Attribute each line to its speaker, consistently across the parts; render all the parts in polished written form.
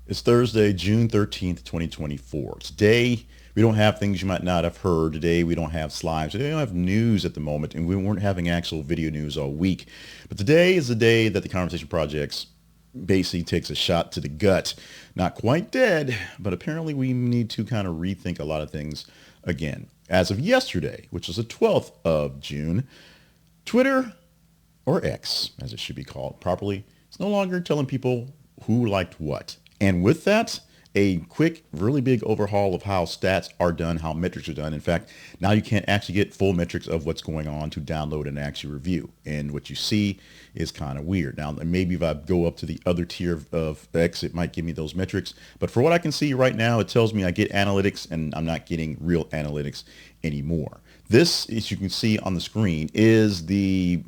Speaker 1: It's Thursday, June 13th, 2024. Today, we don't have things you might not have heard. Today, we don't have slides. Today, we don't have news at the moment, and we weren't having actual video news all week. But today is the day that the Conversation Projects basically takes a shot to the gut. Not quite dead, but apparently we need to kind of rethink a lot of things again. As of yesterday, which is the 12th of June, Twitter, or X, as it should be called properly, is no longer telling people who liked what. And with that, a quick, really big overhaul of how stats are done, how metrics are done. In fact, now you can't actually get full metrics of what's going on to download and actually review. And what you see is kind of weird. Now, maybe if I go up to the other tier of X, it might give me those metrics. But for what I can see right now, it tells me I get analytics and I'm not getting real analytics anymore. This, as you can see on the screen, is the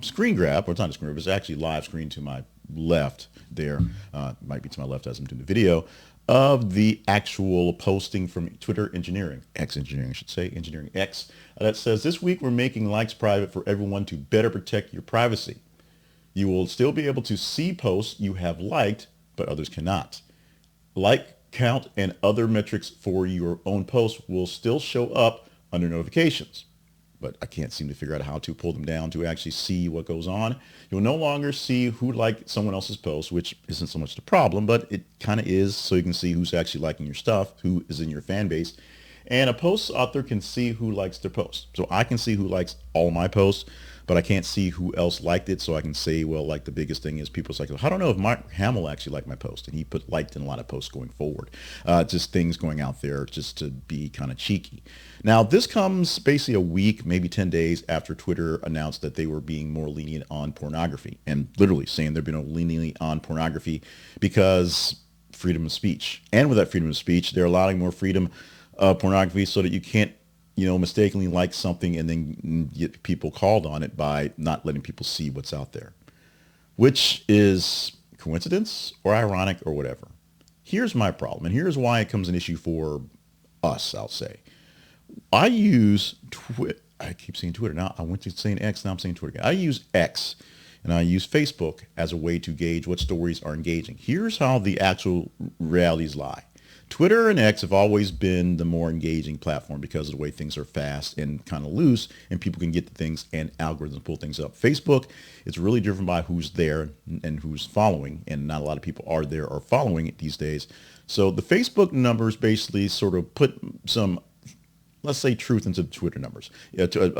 Speaker 1: screen grab, or it's not a screen grab, it's actually live screen to my left there, might be to my left as I'm doing the video, of the actual posting from Twitter Engineering, X Engineering, I should say, Engineering X, that says, this week we're making likes private for everyone to better protect your privacy. You will still be able to see posts you have liked, but others cannot. Like count and other metrics for your own posts will still show up under notifications, but I can't seem to figure out how to pull them down to actually see what goes on. You'll no longer see who liked someone else's post, which isn't so much the problem, but it kind of is, so you can see who's actually liking your stuff, who is in your fan base. And a post author can see who likes their post. So I can see who likes all my posts, but I can't see who else liked it. So I can say, well, like the biggest thing is people's like, I don't know if Mark Hamill actually liked my post, and he put liked in a lot of posts going forward. Just things going out there just to be kind of cheeky. Now, this comes basically a week, maybe 10 days after Twitter announced that they were being more lenient on pornography, and literally saying they're being lenient on pornography because freedom of speech. And with that freedom of speech, they're allowing more freedom of pornography so that you can't, mistakenly like something and then get people called on it by not letting people see what's out there, which is coincidence or ironic or whatever. Here's my problem, and here's why it becomes an issue for us, I'll say. I use I keep saying Twitter. Now I went to saying X, now I'm saying Twitter again. I use X and I use Facebook as a way to gauge what stories are engaging. Here's how the actual realities lie. Twitter and X have always been the more engaging platform because of the way things are fast and kind of loose, and people can get the things and algorithms pull things up. Facebook is really driven by who's there and who's following, and not a lot of people are there or following it these days. So the Facebook numbers basically sort of put some, let's say, truth into the Twitter numbers.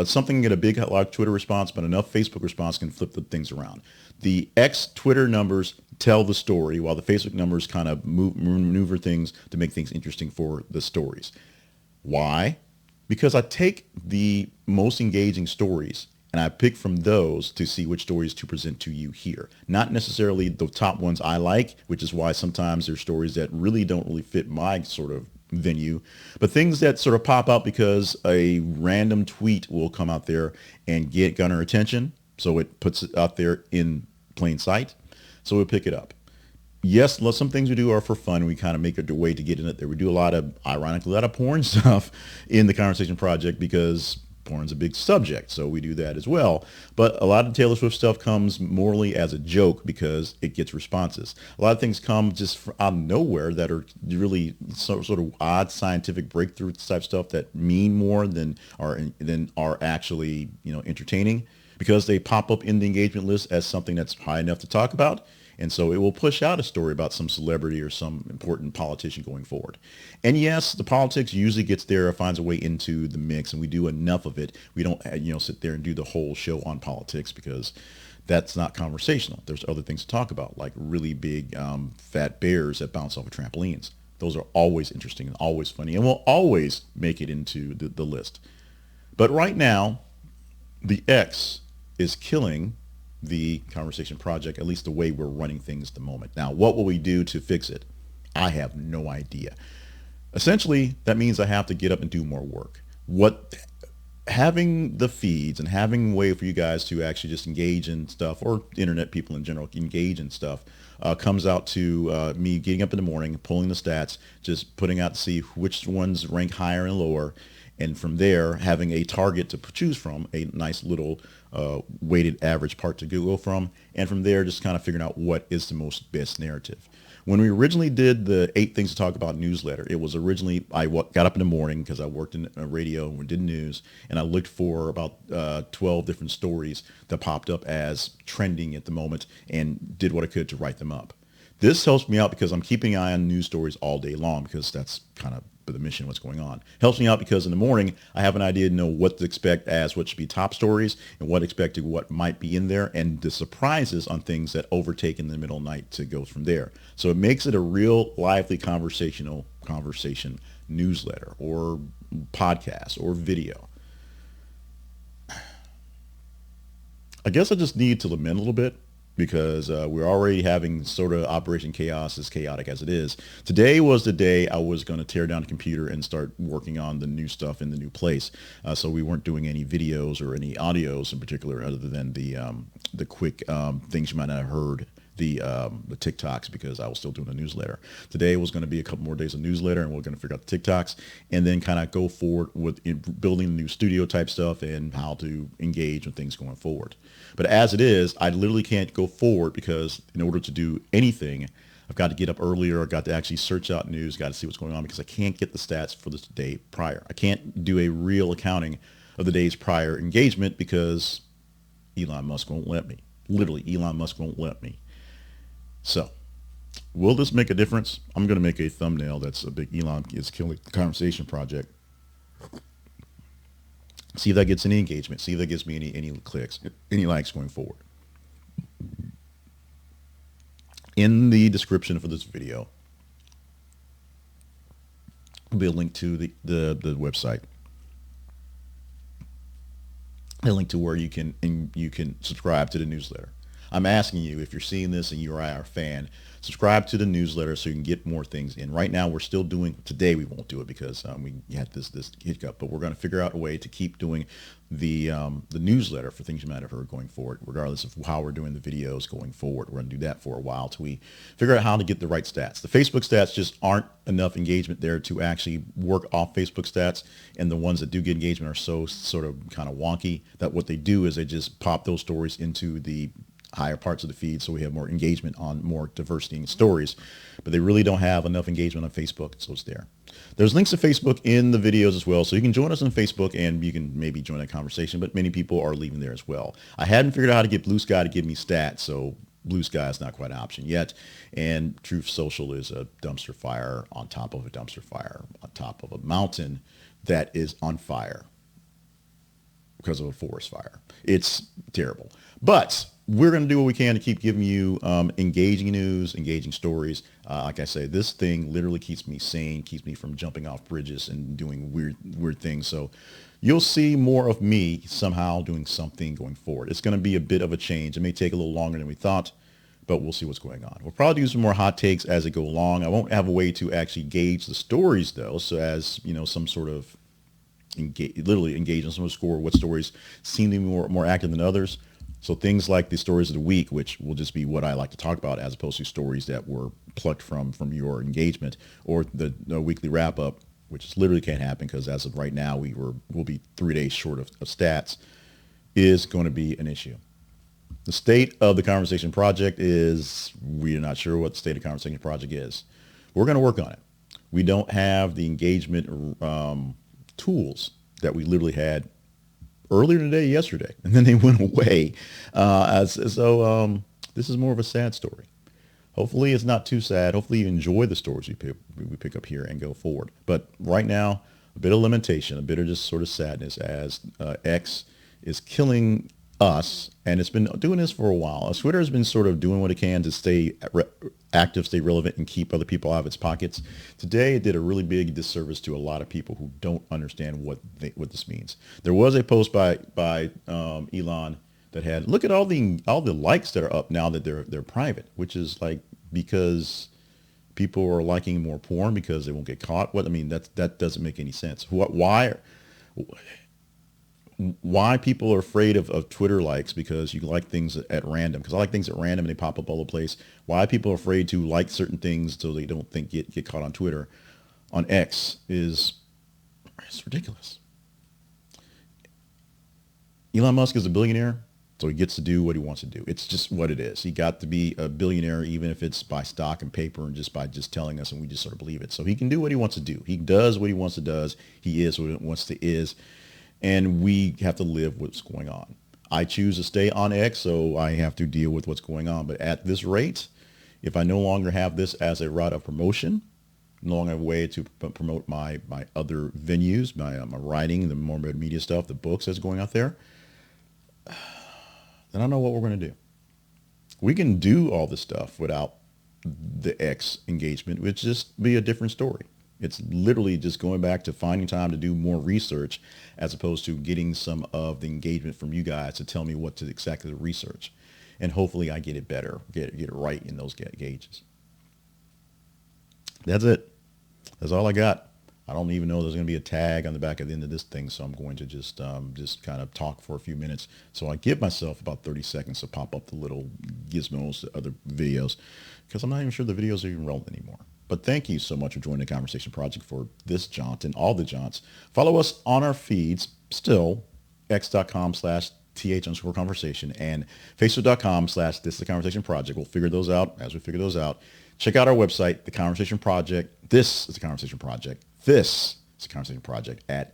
Speaker 1: Something get a big, large Twitter response, but enough Facebook response can flip the things around. The X Twitter numbers tell the story, while the Facebook numbers kind of maneuver things to make things interesting for the stories. Why? Because I take the most engaging stories and I pick from those to see which stories to present to you here. Not necessarily the top ones I like, which is why sometimes there's stories that really don't really fit my sort of venue, but things that sort of pop out because a random tweet will come out there and get gunner attention. So it puts it out there in plain sight. So we'll pick it up. Yes, some things we do are for fun. We kind of make it a way to get in it there. We do a lot of, ironically, a lot of porn stuff in the Conversation Project because porn's a big subject, so we do that as well. But a lot of Taylor Swift stuff comes morally as a joke because it gets responses. A lot of things come just out of nowhere that are really sort of odd scientific breakthrough type stuff that mean more than are actually entertaining, because they pop up in the engagement list as something that's high enough to talk about. And so it will push out a story about some celebrity or some important politician going forward. And yes, the politics usually gets there or finds a way into the mix, and we do enough of it. We don't, sit there and do the whole show on politics because that's not conversational. There's other things to talk about, like really big fat bears that bounce off of trampolines. Those are always interesting and always funny and will always make it into the list. But right now, the X is killing the Conversation Project, at least the way we're running things at the moment. Now, what will we do to fix it? I have no idea. Essentially, that means I have to get up and do more work. Having the feeds and having a way for you guys to actually just engage in stuff, or internet people in general engage in stuff, comes out to me getting up in the morning, pulling the stats, just putting out to see which ones rank higher and lower, And from there, having a target to choose from, a nice little weighted average part to go from. And from there, just kind of figuring out what is the most best narrative. When we originally did the 8 Things to Talk About newsletter, it was originally, I got up in the morning because I worked in radio and did news, and I looked for about 12 different stories that popped up as trending at the moment and did what I could to write them up. This helps me out because I'm keeping an eye on news stories all day long, because that's kind of the mission, what's going on. Helps me out because in the morning, I have an idea to know what to expect as what should be top stories and what expected, what might be in there, and the surprises on things that overtake in the middle of the night to go from there. So it makes it a real lively conversation newsletter or podcast or video. I guess I just need to lament a little bit, because we're already having sort of Operation Chaos, as chaotic as it is. Today was the day I was going to tear down the computer and start working on the new stuff in the new place. So we weren't doing any videos or any audios in particular, other than the quick things you might not have heard, the TikToks, because I was still doing a newsletter. Today was going to be a couple more days of newsletter, and we're going to figure out the TikToks and then kind of go forward with building the new studio type stuff and how to engage with things going forward. But as it is, I literally can't go forward because in order to do anything, I've got to get up earlier. I've got to actually search out news, got to see what's going on, because I can't get the stats for the day prior. I can't do a real accounting of the day's prior engagement because Elon Musk won't let me. Literally, Elon Musk won't let me. So, will this make a difference? I'm going to make a thumbnail that's a big Elon is killing the conversation project. See if that gets any engagement. See if that gives me any clicks, any likes going forward. In the description for this video, will be a link to the website. A link to where you can subscribe to the newsletter. I'm asking you, if you're seeing this and you're our fan, subscribe to the newsletter so you can get more things in. Right now, we're still doing, today we won't do it because we had this hiccup, but we're going to figure out a way to keep doing the newsletter for things you might have heard going forward, regardless of how we're doing the videos going forward. We're going to do that for a while till we figure out how to get the right stats. The Facebook stats just aren't enough engagement there to actually work off Facebook stats, and the ones that do get engagement are so sort of kind of wonky that what they do is they just pop those stories into the higher parts of the feed, so we have more engagement on more diversity in stories, but they really don't have enough engagement on Facebook, so it's there. There's links to Facebook in the videos as well, so you can join us on Facebook and you can maybe join that conversation, but many people are leaving there as well. I hadn't figured out how to get Blue Sky to give me stats, so Blue Sky is not quite an option yet, and Truth Social is a dumpster fire on top of a dumpster fire on top of a mountain that is on fire because of a forest fire. It's terrible, but we're going to do what we can to keep giving you engaging news, engaging stories. Like I say, this thing literally keeps me sane, keeps me from jumping off bridges and doing weird things. So you'll see more of me somehow doing something going forward. It's going to be a bit of a change. It may take a little longer than we thought, but we'll see what's going on. We'll probably do some more hot takes as it go along. I won't have a way to actually gauge the stories though. So as you know, some sort of literally engage on some score, what stories seem to be more active than others. So things like the stories of the week, which will just be what I like to talk about, as opposed to stories that were plucked from your engagement, or the weekly wrap up, which is literally can't happen because as of right now we'll be 3 days short of stats, is going to be an issue. The state of the conversation project is, we're not sure what the state of the conversation project is. We're going to work on it. We don't have the engagement tools that we literally had earlier today, yesterday, and then they went away. This is more of a sad story. Hopefully it's not too sad. Hopefully you enjoy the stories we pick up here and go forward. But right now, a bit of lamentation, a bit of just sort of sadness as X is killing us, and it's been doing this for a while. Twitter has been sort of doing what it can to stay active, stay relevant, and keep other people out of its pockets. Today, it did a really big disservice to a lot of people who don't understand what this means. There was a post by Elon that had, look at all the likes that are up now that they're private, which is like because people are liking more porn because they won't get caught. What I mean, that doesn't make any sense. Why people are afraid of Twitter likes because you like things at random, because I like things at random and they pop up all the place. Why people are afraid to like certain things so they don't think get caught on Twitter, on X, it's ridiculous. Elon Musk is a billionaire, so he gets to do what he wants to do. It's just what it is. He got to be a billionaire, even if it's by stock and paper and just by just telling us, and we just sort of believe it. So he can do what he wants to do. He does what he wants to does. He is what he wants to is, and we have to live with what's going on. I choose to stay on X, so I have to deal with what's going on. But at this rate, if I no longer have this as a route of promotion, no longer have a way to promote my other venues, my writing, the more media stuff, the books that's going out there, then I don't know what we're going to do. We can do all this stuff without the X engagement, which just be a different story. It's literally just going back to finding time to do more research as opposed to getting some of the engagement from you guys to tell me what to exactly research. And hopefully I get it better, get it right in those gauges. That's it. That's all I got. I don't even know there's going to be a tag on the back of the end of this thing, so I'm going to just kind of talk for a few minutes. So I give myself about 30 seconds to pop up the little gizmos, the other videos, because I'm not even sure the videos are even relevant anymore. But thank you so much for joining the Conversation Project for this jaunt and all the jaunts. Follow us on our feeds, still, x.com/th_conversation and facebook.com/this is the Conversation Project. We'll figure those out as we figure those out. Check out our website, The Conversation Project. This is The Conversation Project. This is The Conversation Project at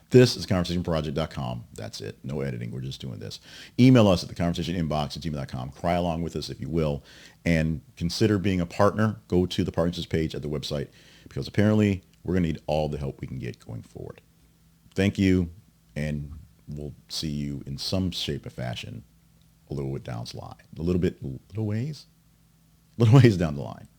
Speaker 1: thisisconversationproject.com. That's it. No editing. We're just doing this. Email us at theconversationinbox@gmail.com. Cry along with us if you will. And consider being a partner. Go to the partnerships page at the website because apparently we're going to need all the help we can get going forward. Thank you. And we'll see you in some shape or fashion a little bit down the line. A little ways down the line.